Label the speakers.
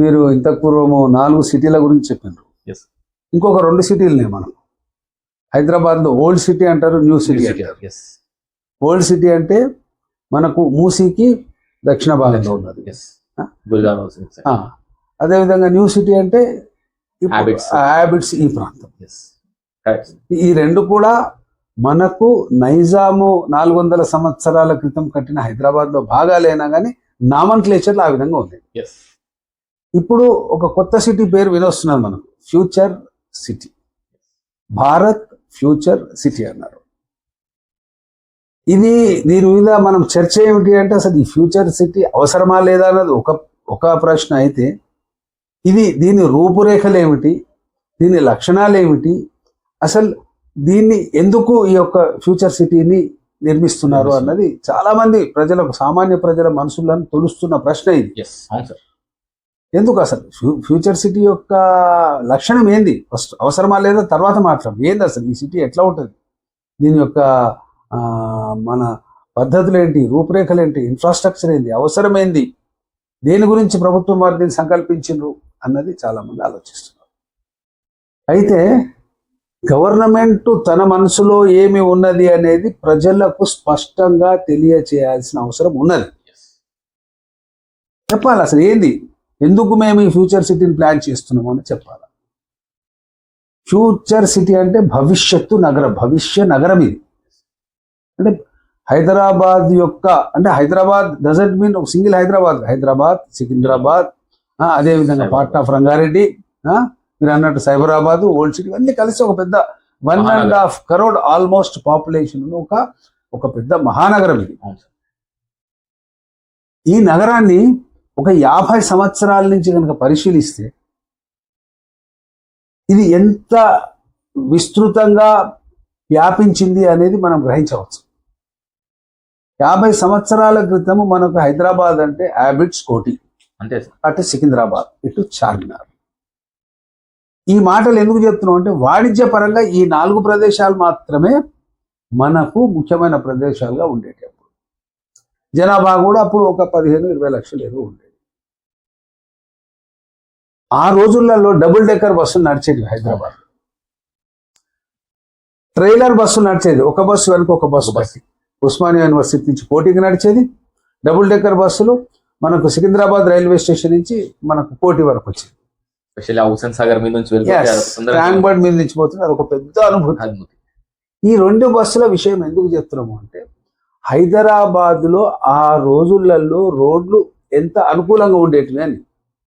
Speaker 1: మీరు ఇంతకు పూర్వము 4 సిటీల గురించి చెప్పినారు.
Speaker 2: Yes.
Speaker 1: ఇంకొక 2 సిటీలనే మనం హైదరాబాద్లో ఓల్డ్ సిటీ అంటారు, న్యూ సిటీ అంటారు.
Speaker 2: Yes.
Speaker 1: ఓల్డ్ సిటీ అంటే మనకు మూసీకి దక్షిణ భాగంలో ఉన్నది.
Speaker 2: Yes. Gurgaon also inside.
Speaker 1: అదేవిధంగా న్యూ సిటీ అంటే హ్యాబిట్స్ ఈ ప్రాంతం.
Speaker 2: Yes. Correct.
Speaker 1: ఈ రెండు కూడా మనకు నైజాము 400 సంవత్సరాల క్రితం కట్టిన హైదరాబాద్లో భాగాలైనా కానీ నామన్క్లేచర్లు ఆ విధంగా ఉంది.
Speaker 2: Yes.
Speaker 1: ఇప్పుడు ఒక కొత్త సిటీ పేరు వినొస్తున్నారు మనకు, future city, Bharat future city అన్నారు. ఇది దీని మీద మనం చర్చ ఏమిటి అంటే అసలు ఈ ఫ్యూచర్ సిటీ అవసరమా లేదా అన్నది ఒక ప్రశ్న అయితే, దీని రూపురేఖలు ఏమిటి, దీని లక్షణాలు ఏమిటి, అసలు దీన్ని ఎందుకు ఈ యొక్క ఫ్యూచర్ సిటీని నిర్మిస్తున్నారు అన్నది చాలా మంది ప్రజలకు, సామాన్య ప్రజల మనసులను తొలుస్తున్న ప్రశ్న ఇది.
Speaker 2: Yes. అవును సార్.
Speaker 1: ఎందుకు అసలు ఫ్యూచర్ సిటీ యొక్క లక్షణం ఏంది, ఫస్ట్ అవసరమా లేదా తర్వాత మాట్లాడడం, ఏంది అసలు ఈ సిటీ ఎట్లా ఉంటుంది, దీని యొక్క మన పద్ధతులు ఏంటి, రూపురేఖలు ఏంటి, ఇన్ఫ్రాస్ట్రక్చర్ ఏంది, అవసరం ఏంది, దేని గురించి ప్రభుత్వం వారు దీన్ని సంకల్పించిండ్రు అన్నది చాలామంది ఆలోచిస్తున్నారు. అయితే గవర్నమెంట్ తన మనసులో ఏమి ఉన్నది అనేది ప్రజలకు స్పష్టంగా తెలియచేయాల్సిన అవసరం ఉన్నది. చెప్పాలి అసలు ఏంది, ఎందుకు మేము ఈ ఫ్యూచర్ సిటీని ప్లాన్ చేస్తున్నాము అని చెప్పాలి. ఫ్యూచర్ సిటీ అంటే భవిష్యత్తు నగరం, భవిష్య నగరం ఇది. అంటే హైదరాబాద్ యొక్క, అంటే హైదరాబాద్ డజంట్ మీన్ ఒక సింగిల్ హైదరాబాద్, హైదరాబాద్, సికింద్రాబాద్, అదేవిధంగా పాట్నా ఆఫ్ రంగారెడ్డి, మీరు అన్నట్టు సైబరాబాద్, ఓల్డ్ సిటీ, అన్ని కలిసి ఒక పెద్ద 1.5 crore ఆల్మోస్ట్ పాపులేషన్ ఒక పెద్ద మహానగరం ఇది. ఈ నగరాన్ని ఒక 50 సంవత్సరాల నుంచి కనుక పరిశీలిస్తే ఇది ఎంత విస్తృతంగా వ్యాపించింది అనేది మనం గ్రహించవచ్చు. 50 సంవత్సరాల క్రితం మనకు హైదరాబాద్ అంటే హ్యాబిట్స్ కోటి,
Speaker 2: అంతే,
Speaker 1: అటు సికింద్రాబాద్, ఇటు చార్మినార్. ఈ మాటలు ఎందుకు చెప్తున్నాం అంటే వాణిజ్య పరంగా ఈ 4 ప్రదేశాలు మాత్రమే మనకు ముఖ్యమైన ప్రదేశాలుగా ఉండేవి. అప్పుడు జనాభా కూడా అప్పుడు ఒక 15-20 లక్షలు ఏదో ఉండేది. ఆ రోజులలో డబుల్ డెక్కర్ బస్సులు నడిచేది హైదరాబాద్, ట్రైలర్ బస్సులు నడిచేది, ఒక బస్సు వెనుక ఒక బస్సు బస్సు. ఉస్మానియా యూనివర్సిటీ నుంచి కోటికి నడిచేది డబుల్ డెక్కర్ బస్సులు. మనకు సికింద్రాబాద్ రైల్వే స్టేషన్ నుంచి మనకు కోటి వరకు వచ్చింది.
Speaker 2: హుస్సేన్ సాగర్ మీద నుంచి
Speaker 1: ట్యాంక్ బండ్ మీద నుంచి పోతుంది, అది ఒక పెద్ద అనుభూతి. ఈ 2 బస్సుల విషయం ఎందుకు చెప్తున్నాము అంటే హైదరాబాద్లో ఆ రోజులలో రోడ్లు ఎంత అనుకూలంగా ఉండేటివి అని.